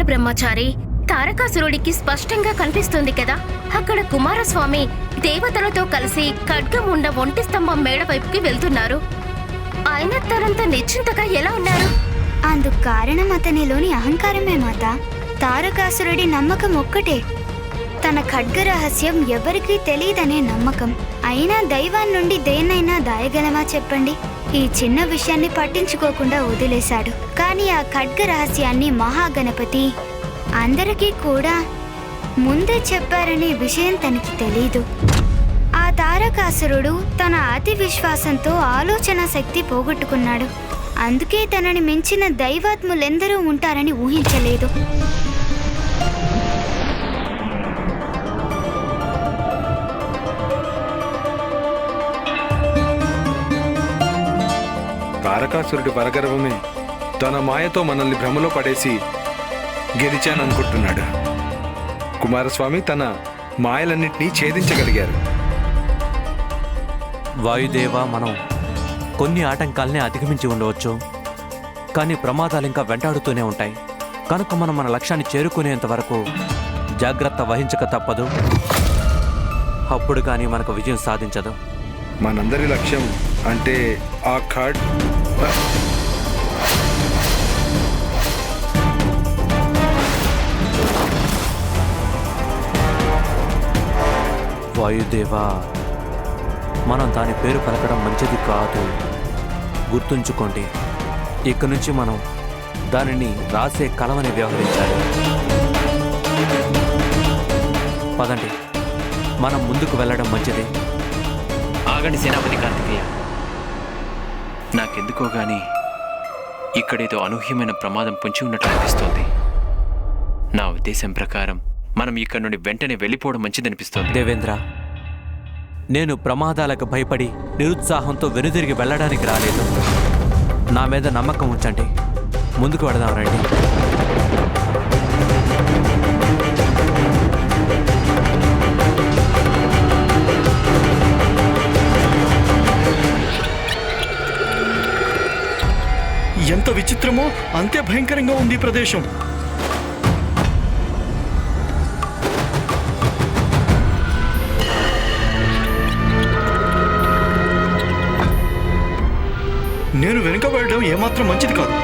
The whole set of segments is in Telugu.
బ్రహ్మచారి, తారకాసురుడికి స్పష్టంగా కనిపిస్తుంది కదా. అక్కడ కుమారస్వామి దేవతలతో కలిసి ఖడ్గం ఉన్న ఒంటి స్తంభం మేడ వైపుకి వెళ్తున్నారు. ఆయన తనంత నిశ్చింతగా ఎలా ఉన్నారు? అందుకు కారణం అతనిలోని అహంకారమే మాత. తారకాసురుడి నమ్మకం ఒక్కటే, తన ఖడ్గ రహస్యం ఎవరికీ తెలియదనే నమ్మకం. అయినా దైవాన్ని నుండి దేన్నైనా దాయగలమా చెప్పండి? ఈ చిన్న విషయాన్ని పట్టించుకోకుండా వదిలేశాడు. కానీ ఆ ఖడ్గ రహస్యాన్ని మహాగణపతి అందరికీ కూడా ముందే చెప్పారనే విషయం తనకి తెలీదు. ఆ తారకాసురుడు తన అతి విశ్వాసంతో ఆలోచన శక్తి పోగొట్టుకున్నాడు. అందుకే తనని మించిన దైవాత్ములెందరూ ఉంటారని ఊహించలేదు. తారకాసురుడి పరగర్వమే తన మాయతో మనల్ని భ్రమలో పడేసి గెలిచాననుకుంటున్నాడు. కుమారస్వామి తన మాయలన్నింటినీ ఛేదించగలిగారు. వాయుదేవ, మనం కొన్ని ఆటంకాలనే అధిగమించి ఉండవచ్చు, కానీ ప్రమాదాలు ఇంకా వెంటాడుతూనే ఉంటాయి. కనుక మనం మన లక్ష్యాన్ని చేరుకునేంత వరకు జాగ్రత్త వహించక తప్పదు. అప్పుడు కానీ మనకు విజయం సాధించదు. మనందరి లక్ష్యం అంటే ఆ ఖడ్ వాయుదేవా, మనం దాని పేరు పలకడం మంచిది కాదు. గుర్తుంచుకోండి, ఇక్కడి నుంచి మనం దానిని రాసే కలవని వ్యవహరించాలి. పదండి, మనం ముందుకు వెళ్ళడం మంచిది. ఆగండి సేనాపతి కార్తికేయ, నాకెందుకో గాని ఇక్కడేదో అనూహ్యమైన ప్రమాదం పొంచి ఉన్నట్లు అనిపిస్తోంది. నా ఉద్దేశం ప్రకారం మనం ఇక్కడ నుండి వెంటనే వెళ్ళిపోవడం మంచిదనిపిస్తోంది. దేవేంద్ర, నేను ప్రమాదాలకు భయపడి నిరుత్సాహంతో వెనుదిరిగి వెళ్ళడానికి రాలేదు. నా మీద నమ్మకం ఉంచండి. ముందుకు వెళదాం రండి. ఎంత విచిత్రమో అంతే భయంకరంగా ఉంది ప్రదేశం. నేను వెనుక వెళ్ళడం ఏమాత్రం మంచిది కాదు.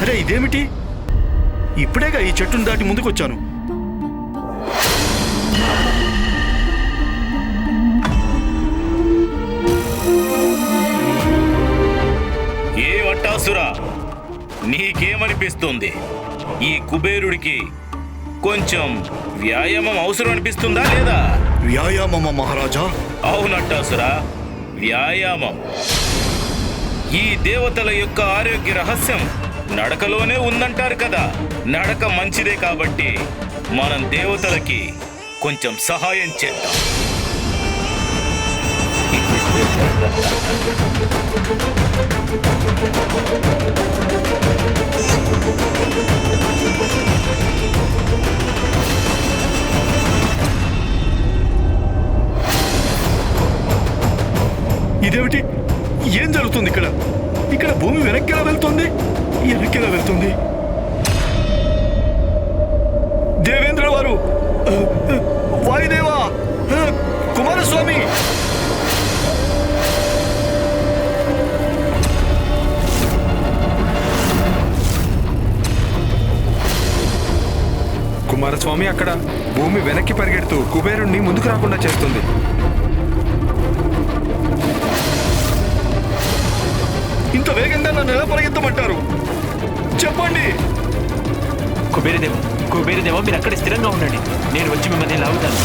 అరే, ఇదేమిటి? ఇప్పుడేగా ఈ చెట్టును దాటి ముందుకొచ్చాను. ఏమట్టాసురా, నీకేమనిపిస్తుంది? ఈ కుబేరుడికి కొంచెం వ్యాయామం అవసరం అనిపిస్తుందా లేదా? వ్యాయామమా మహారాజా? అవునట్టాసురా, వ్యాయామం. ఈ దేవతల యొక్క ఆరోగ్య రహస్యం నడకలోనే ఉందంటారు కదా. నడక మంచిదే కాబట్టి మనం దేవతలకి కొంచెం సహాయం చేద్దాం. ఇదేమిటి? ఏం జరుగుతుంది ఇక్కడ? ఇక్కడ భూమి వెనక్కిలా వెళ్తుంది, వెనక్కిలా వెళ్తుంది. దేవేంద్ర వారు, వాయుదేవా, కుమారస్వామి, కుమారస్వామి అక్కడ భూమి వెనక్కి పరిగెడుతూ కుబేరుణ్ణి ముందుకు రాకుండా చేస్తుంది. ఇంత వేగంగా నన్ను ఎలా పరిగెత్తమంటారు చెప్పండి? కుబేరదేవ, మీరు అక్కడ స్థిరంగా ఉండండి, నేను వచ్చి మిమ్మల్ని లాగుతాను.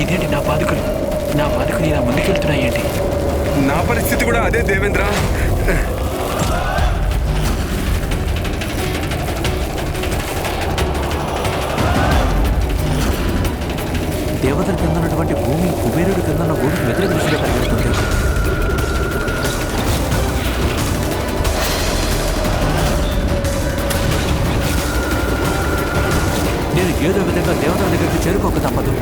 ఇదేంటి, నా పాదుకులు ఇలా ముందుకెళ్తున్నాయేంటి? నా పరిస్థితి కూడా అదే దేవేంద్ర. దేవతల కింద ఉన్నటువంటి భూమి కుబేరుడి కింద ఉన్న భూమికి వ్యతిరేక దిశలో పరిగెడుతుంది. నేను ఏదో విధంగా దేవతల దగ్గరికి చేరుకోక తప్పదు.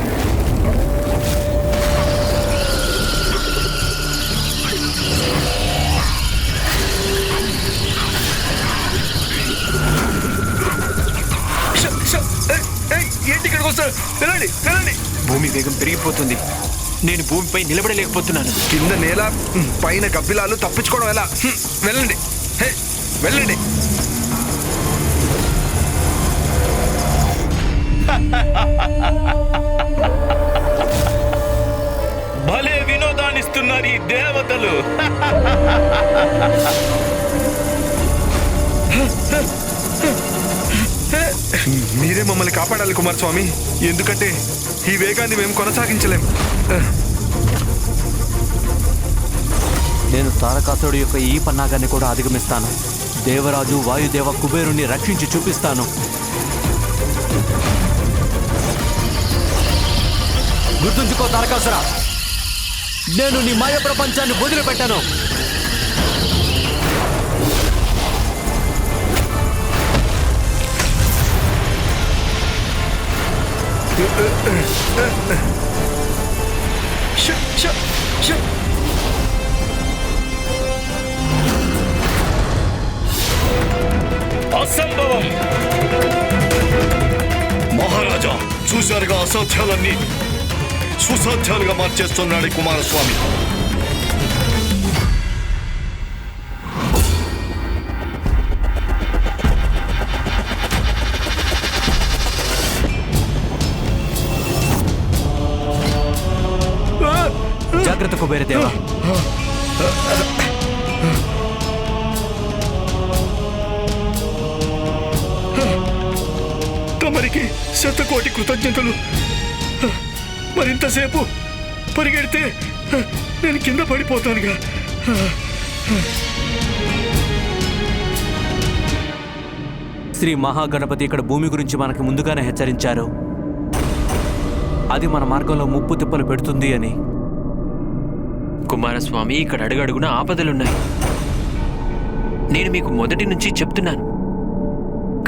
ఏంటి ఇక్కడికి వస్తారు? వెళ్ళండి వెళ్ళండి. భూమి వేగం పెరిగిపోతుంది. నేను భూమిపై నిలబడలేకపోతున్నాను. కింద నేల, పైన గబ్బిలాలు, తప్పించుకోవడం ఎలా? వెళ్ళండి, హే, వెళ్ళండి. భలే వినోదాన్నిస్తున్నారు ఈ దేవతలు. మీరే మమ్మల్ని కాపాడాలి కుమారస్వామి, ఎందుకంటే ఈ వేగాన్ని మేము కొనసాగించలేం. నేను తారకాసురుడి యొక్క ఈ పన్నాగాన్ని కూడా అధిగమిస్తాను. దేవరాజు వాయుదేవ కుబేరుణ్ణి రక్షించి చూపిస్తాను. గుర్తుంచుకో తారకాసుర, నేను నీ మాయ ప్రపంచాన్ని వదిలిపెట్టాను. అసంభవం. మహారాజా, చూశారుగా అసాధ్యాలన్నీ సుసాధ్యాలుగా మార్చేస్తున్నాడు ఈ కుమారస్వామి. జాగ్రత్త కుబేరదేవ. తమరికి శతకోటి కృతజ్ఞతలు. మరింతసేపు పరిగెడితే నేను కింద పడిపోతానుగా. శ్రీ మహాగణపతి ఇక్కడ భూమి గురించి మనకు ముందుగానే హెచ్చరించారు. అది మన మార్గంలో ముప్పు తిప్పలు పెడుతుంది అని. కుమారస్వామి, ఇక్కడ అడుగడుగున ఆపదలున్నాయి. నేను మీకు మొదటి నుంచి చెప్తున్నాను,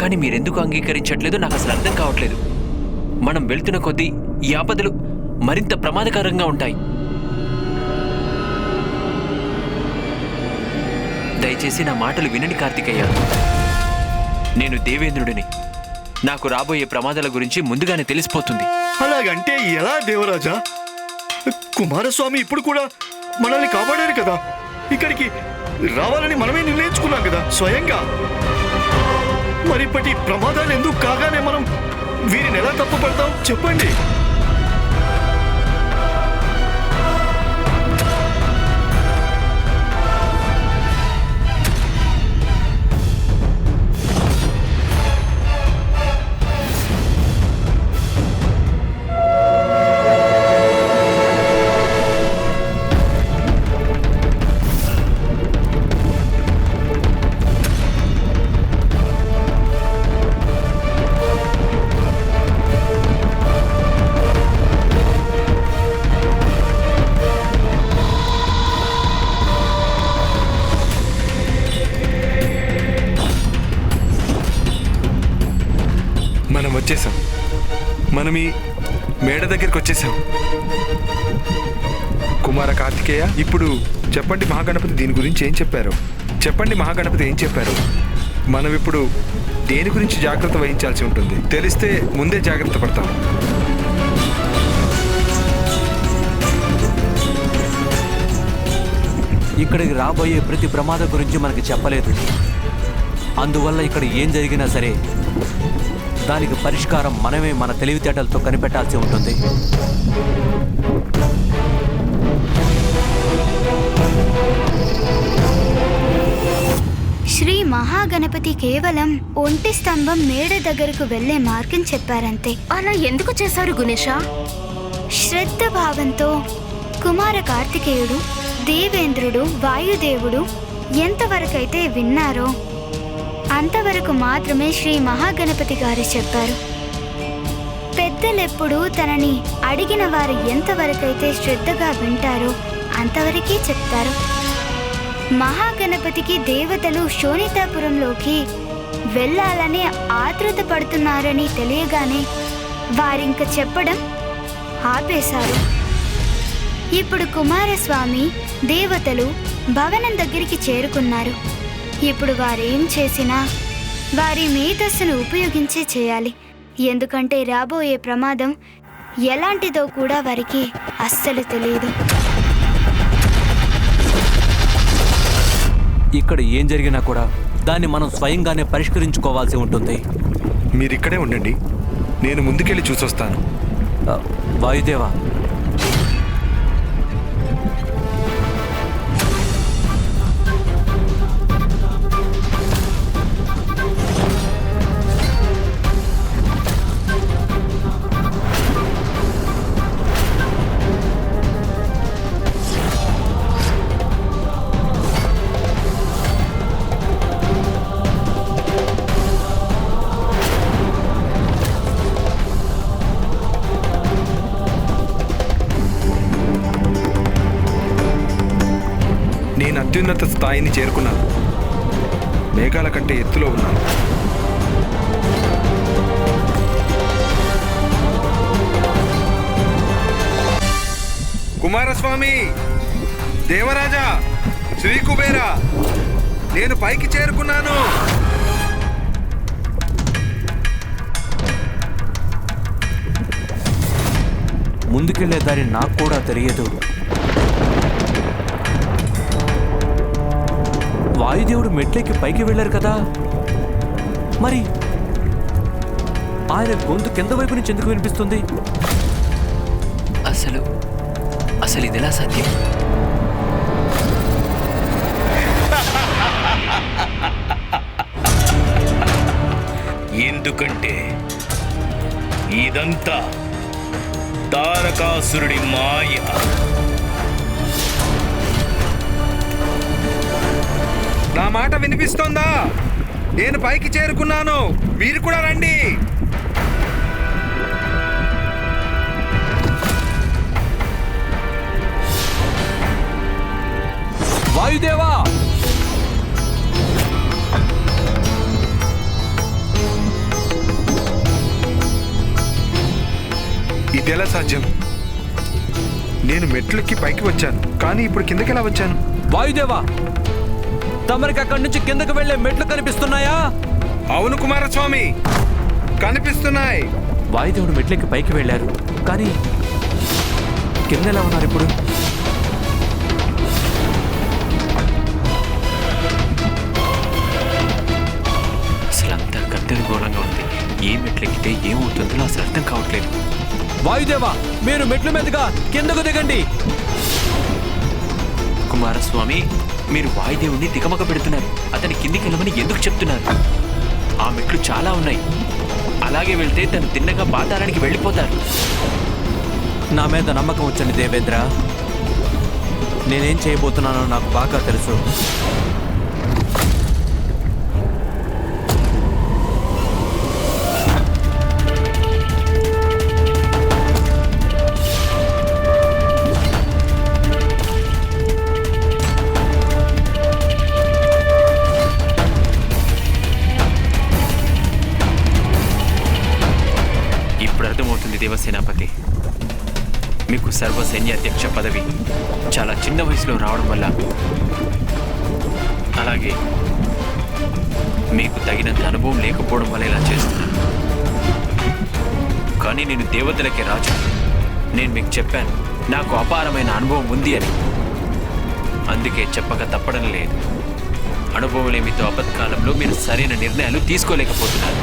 కానీ మీరెందుకు అంగీకరించట్లేదో నాకు అసలు అర్థం కావట్లేదు. మనం వెళ్తున్న కొద్దీ ఈ ఆపదలు మరింత ప్రమాదకరంగా ఉంటాయి. దయచేసి నా మాటలు వినండి కార్తికేయ. నేను దేవేంద్రుడిని. నాకు రాబోయే ప్రమాదాల గురించి ముందుగానే తెలిసిపోతుంది. అలాగంటే ఎలా దేవరాజా? కుమారస్వామి ఇప్పుడు కూడా మనల్ని కాపాడారు కదా. ఇక్కడికి రావాలని మనమే నిర్ణయించుకున్నాం కదా స్వయంగా. మరిప్పటి ప్రమాదాలు ఎందుకు కాగానే మనం వీరిని ఎలా తప్పుపడతాం చెప్పండి. మనం వచ్చేసాం. మనం ఈ మేడ దగ్గరికి వచ్చేసాం. కుమార కార్తికేయ, ఇప్పుడు చెప్పండి మహాగణపతి దీని గురించి ఏం చెప్పారు? చెప్పండి మహాగణపతి ఏం చెప్పారు? మనం ఇప్పుడు దేని గురించి జాగ్రత్త వహించాల్సి ఉంటుంది? తెలిస్తే ముందే జాగ్రత్త పడతాం. ఇక్కడికి రాబోయే ప్రతి ప్రమాదం గురించి మనకి చెప్పలేదు. అందువల్ల ఇక్కడ ఏం జరిగినా సరే దానికి పరిష్కారం మనమే మన తెలివితేటలతో కనిపెట్టాల్సి ఉంటుంది. శ్రీ మహాగణపతి కేవలం ఒంటి స్తంభం మేడ దగ్గరకు వెళ్లే మార్గం చెప్పారంతే. అలా ఎందుకు చేశారు గుణేశ? శ్రద్ధ భావంతో కుమార కార్తికేయుడు, దేవేంద్రుడు, వాయుదేవుడు ఎంతవరకైతే విన్నారో అంతవరకు మాత్రమే శ్రీ మహాగణపతి గారు చెప్పారు. పెద్దలెప్పుడు తనని అడిగిన వారు ఎంతవరకైతే శ్రద్ధగా వింటారో అంతవరకే చెప్తారు. మహాగణపతికి దేవతలు శోణితాపురంలోకి వెళ్ళాలని ఆతృత పడుతున్నారని తెలియగానే వారింక చెప్పడం ఆపేశారు. ఇప్పుడు కుమారస్వామి దేవతలు భవనం దగ్గరికి చేరుకున్నారు. ఇప్పుడు వారేం చేసినా వారి మేధస్సును ఉపయోగించే చేయాలి. ఎందుకంటే రాబోయే ప్రమాదం ఎలాంటిదో కూడా వారికి అస్సలు తెలియదు. ఇక్కడ ఏం జరిగినా కూడా దాన్ని మనం స్వయంగానే పరిష్కరించుకోవాల్సి ఉంటుంది. మీరిక్కడే ఉండండి, నేను ముందుకెళ్ళి చూసొస్తాను. వాయుదేవా, నేను అత్యున్నత స్థాయిని చేరుకున్నాను. మేఘాల కంటే ఎత్తులో ఉన్నాను. కుమారస్వామి, దేవరాజా, శ్రీ కుబేరా, నేను పైకి చేరుకున్నాను. ముందుకెళ్లే దారి నాకు కూడా తెలియదు. వాయుదేవుడు మెట్లెక్కి పైకి వెళ్ళారు కదా, మరి ఆయన గొంతు కింద వైపు నుంచి ఎందుకు వినిపిస్తుంది? అసలు ఇదిలా సాధ్యం? ఎందుకంటే ఇదంతా తారకాసురుడి మాయ. నా మాట వినిపిస్తోందా? నేను పైకి చేరుకున్నాను, మీరు కూడా రండి. వాయుదేవా, ఇదెలా సాధ్యం? నేను మెట్లెక్కి పైకి వచ్చాను, కానీ ఇప్పుడు కిందకి ఎలా వచ్చాను? వాయుదేవా, తమరికి అక్కడి నుంచి కిందకు వెళ్లే మెట్లు కనిపిస్తున్నాయా? అవును కుమారస్వామి, కనిపిస్తున్నాయి. వాయుదేవుడు మెట్లెక్కి పైకి వెళ్ళారు, కానీ కింద ఎలా ఉన్నారు ఇప్పుడు? అసలు అంతా గందరగోళంగా ఉంది. ఏ మెట్లెక్కితే ఏమవుతుందో అసలు అర్థం కావట్లేదు. వాయుదేవా, మీరు మెట్ల మీదుగా కిందకు దిగండి. కుమారస్వామి, మీరు వాయుదేవుణ్ణి దిగమగ పెడుతున్నారు. అతని కిందికి వెళ్ళమని ఎందుకు చెప్తున్నారు? ఆ మెట్లు చాలా ఉన్నాయి. అలాగే వెళ్తే తను తిన్నగా పాతాళానికి వెళ్ళిపోతారు. నా మీద నమ్మకం వచ్చండి దేవేంద్ర. నేనేం చేయబోతున్నానో నాకు బాగా తెలుసు. దేవసేనాపతి, మీకు సర్వసైన్యాధ్యక్ష పదవి చాలా చిన్న వయసులో రావడం వల్ల, అలాగే మీకు తగినంత అనుభవం లేకపోవడం వల్ల ఇలా చేస్తున్నాను. కానీ నేను దేవతలకే రాజు. నేను మీకు చెప్పాను, నాకు అపారమైన అనుభవం ఉంది అని. అందుకే చెప్పక తప్పడం లేదు. అనుభవం లేమితో ఆపత్కాలంలో మీరు సరైన నిర్ణయాలు తీసుకోలేకపోతున్నారు.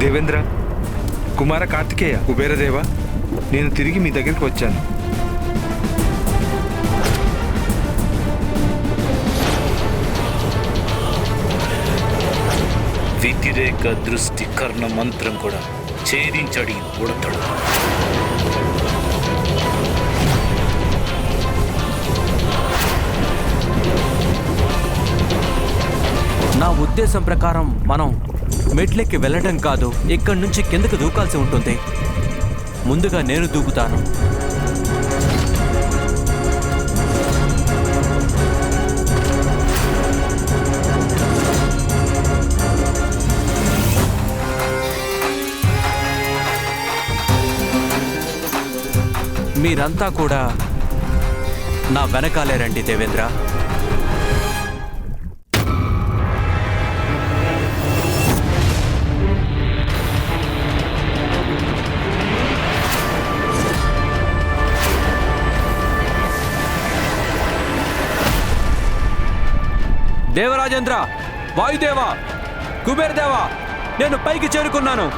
దేవేంద్ర, కుమార కార్తికేయ, కుబేరదేవ, నేను తిరిగి మీ దగ్గరికి వచ్చాను. విద్య వ్యతిరేక దృష్టి కర్ణ మంత్రం కూడా ఛేదించడి ఉడతడు. నా ఉద్దేశం ప్రకారం మనం మెట్లెక్కి వెళ్ళటం కాదు, ఇక్కడి నుంచి కిందకు దూకాల్సి ఉంటుంది. ముందుగా నేను దూకుతాను. మీరంతా కూడా నా వెనకాలే రండి దేవేంద్ర. దేవరాజేంద్ర, వాయుదేవా, కుబేరదేవా, నేను పైకి చేరుకున్నాను.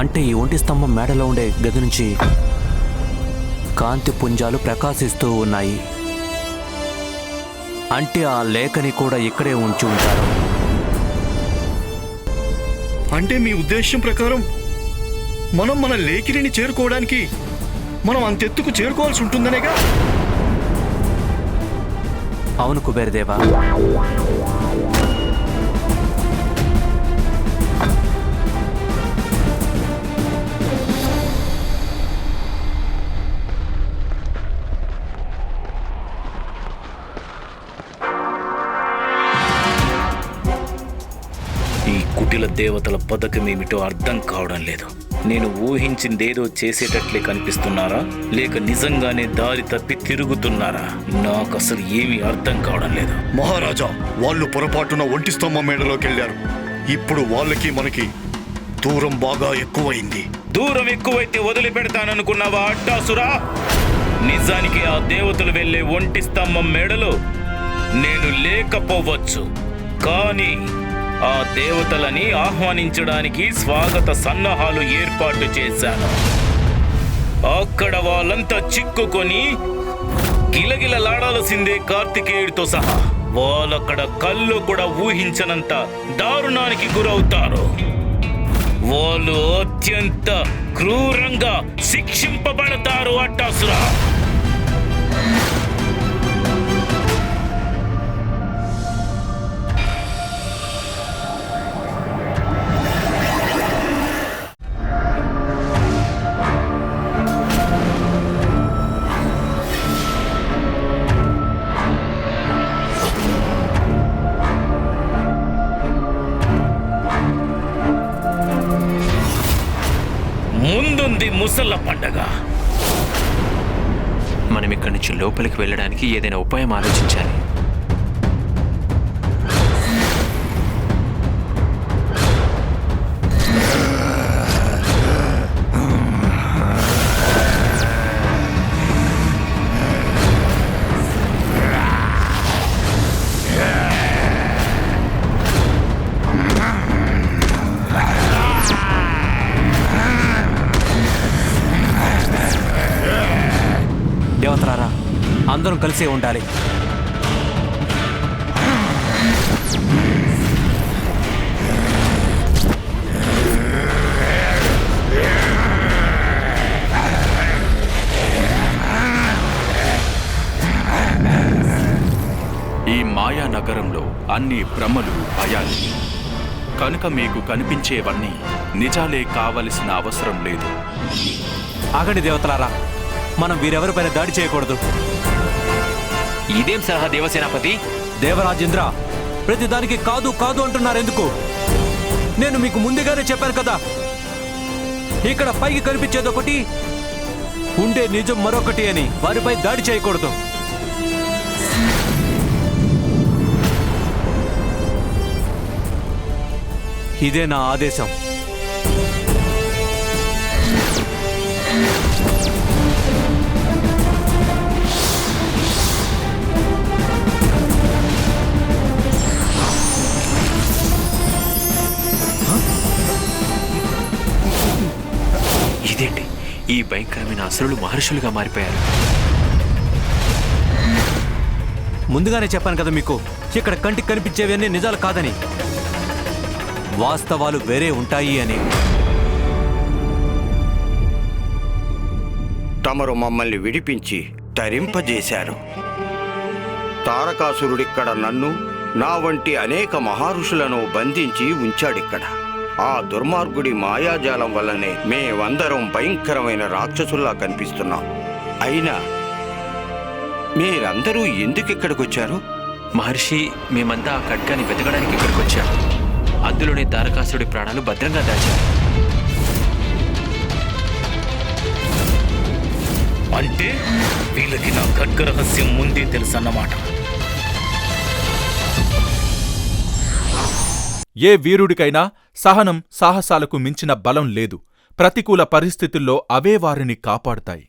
అంటే ఈ ఒంటి స్తంభం మేడలో ఉండే గది నుంచి కాంతి పుంజాలు ప్రకాశిస్తూ ఉన్నాయి. అంటే ఆ లేఖని కూడా ఇక్కడే ఉంచి ఉంటారు. అంటే మీ ఉద్దేశం ప్రకారం మనం మన లేఖిని చేరుకోవడానికి మనం అంతెత్తుకు చేరుకోవాల్సి ఉంటుందనేగా? అవును కుబేరదేవా. కుటిల దేవతల పథకమేమిటో అర్థం కావడం లేదు. నేను ఊహించిందేదో చేసేటట్లే కనిపిస్తున్నారా, లేక నిజంగానే దారి తప్పి తిరుగుతున్నారా? నాకు అసలు ఏమీ అర్థం కావడం లేదు. మహారాజా, వాళ్ళు పొరపాటున ఒంటి స్తంభం మేడలోకి వెళ్ళారు. ఇప్పుడు వాళ్ళకి మనకి దూరం బాగా ఎక్కువైంది. దూరం ఎక్కువైతే వదిలిపెడతాననుకున్నావా అట్టాసురా? నిజానికి ఆ దేవతలు వెళ్ళే ఒంటి స్తంభం మేడలో నేను లేకపోవచ్చు, కానీ ఆ దేవతలని ఆహ్వానించడానికి స్వాగత సన్నాహాలు ఏర్పాటు చేశాను. అక్కడ వాళ్ళంతా చిక్కుకొని గిలగిలలాడాల్సిందే కార్తికేయుడితో సహా. వాళ్ళక్కడ కళ్ళు కూడా ఊహించనంత దారుణానికి గురవుతారు. వాళ్ళు అత్యంత క్రూరంగా శిక్షింపబడతారు అట్టాసురా. ముందుంది ముసళ్ళ పండగ. మనం ఇక్కడి నుంచి లోపలికి వెళ్ళడానికి ఏదైనా ఉపాయం ఆలోచించాలి. దేవతలారా, అందరం కలిసే ఉండాలి. ఈ మాయా నగరంలో అన్ని భ్రమలు, భయాలు. కనుక మీకు కనిపించేవన్నీ నిజాలే కావలసిన అవసరం లేదు. ఆగండి దేవతలారా, మనం వీరెవరిపైన దాడి చేయకూడదు. ఇదేం సలహా దేవసేనాపతి? దేవరాజేంద్ర, ప్రతిదానికి కాదు కాదు అంటున్నారు ఎందుకు? నేను మీకు ముందుగానే చెప్పాను కదా, ఇక్కడ పైకి కనిపించేది ఒకటి, ఉండే నిజం మరొకటి అని. వారిపై దాడి చేయకూడదు. ఇదే నా ఆదేశం. ఇదేంటి, ఈ భయంకరమైన అసురులు మహర్షులుగా మారిపోయారు. ముందుగానే చెప్పాను కదా మీకు, ఇక్కడ కంటికి కనిపించేవన్నీ నిజాలు కాదని, వాస్తవాలు వేరే ఉంటాయి అని. తమరు మమ్మల్ని విడిపించి తరింపజేశారు. తారకాసురుడిక్కడ నన్ను, నా వంటి అనేక మహారుషులను బంధించి ఉంచాడిక్కడ. ఆ దుర్మార్గుడి మాయాజాలం వల్లనే మేమందరం భయంకరమైన రాక్షసుల్లా కనిపిస్తున్నాం. అయినా మీరందరూ ఎందుకిక్కడికొచ్చారు? మహర్షి, మేమంతా ఆ ఖడ్గాని వెతకడానికి ఇక్కడికి వచ్చాం. అందులోనే తారకాసురుడి ప్రాణాలు భద్రంగా దాచారు. అంటే వీళ్ళకి నా ఖడ్గ రహస్యం ముందే తెలుసన్నమాట. ఏ వీరుడికైనా సహనం, సాహసాలకు మించిన బలం లేదు. ప్రతికూల పరిస్థితుల్లో అవే వారిని కాపాడుతాయి.